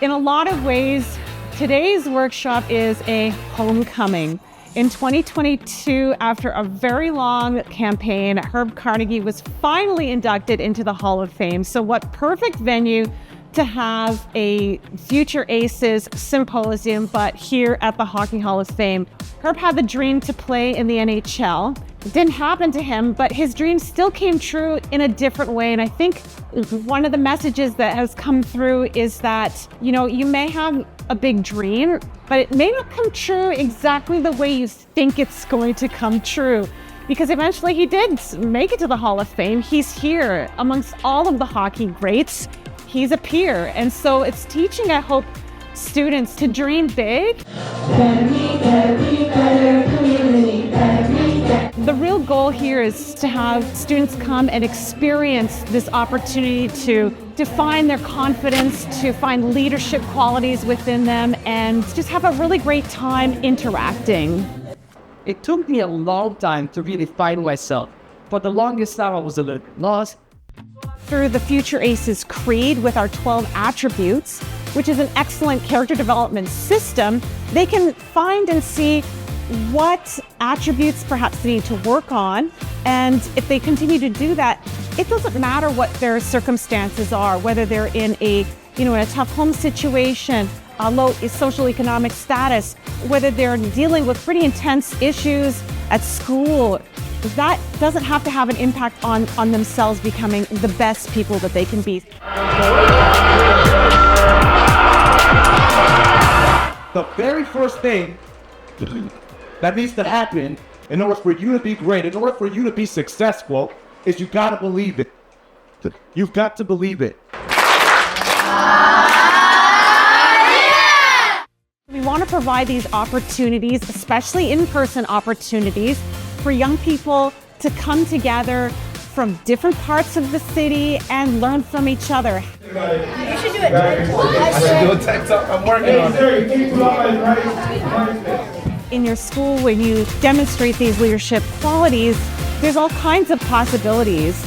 In a lot of ways, today's workshop is a homecoming. In 2022, after a very long campaign, Herb Carnegie was finally inducted into the Hall of Fame. So what perfect venue to have a Future Aces Symposium, but here at the Hockey Hall of Fame. Herb had the dream to play in the NHL. It didn't happen to him, but his dream still came true in a different way. And I think one of the messages that has come through is that, you may have a big dream, but it may not come true exactly the way you think it's going to come true. Because eventually he did make it to the Hall of Fame. He's here amongst all of the hockey greats. He's a peer. And so it's teaching, I hope, students to dream big. The real goal here is to have students come and experience this opportunity to define their confidence, to find leadership qualities within them, and just have a really great time interacting. It took me a long time to really find myself. For the longest time, I was a little lost. Through the Future Aces Creed with our 12 attributes, which is an excellent character development system, they can find and see what attributes perhaps they need to work on. And if they continue to do that, it doesn't matter what their circumstances are, whether they're in a tough home situation, a low socioeconomic status, whether they're dealing with pretty intense issues at school. That doesn't have to have an impact on themselves becoming the best people that they can be. The very first thing that needs to happen in order for you to be great, in order for you to be successful, is you gotta believe it. You've got to believe it. We want to provide these opportunities, especially in-person opportunities, for young people to come together from different parts of the city and learn from each other. You should do it. I should do a TikTok. I'm working on it. In your school, when you demonstrate these leadership qualities, there's all kinds of possibilities.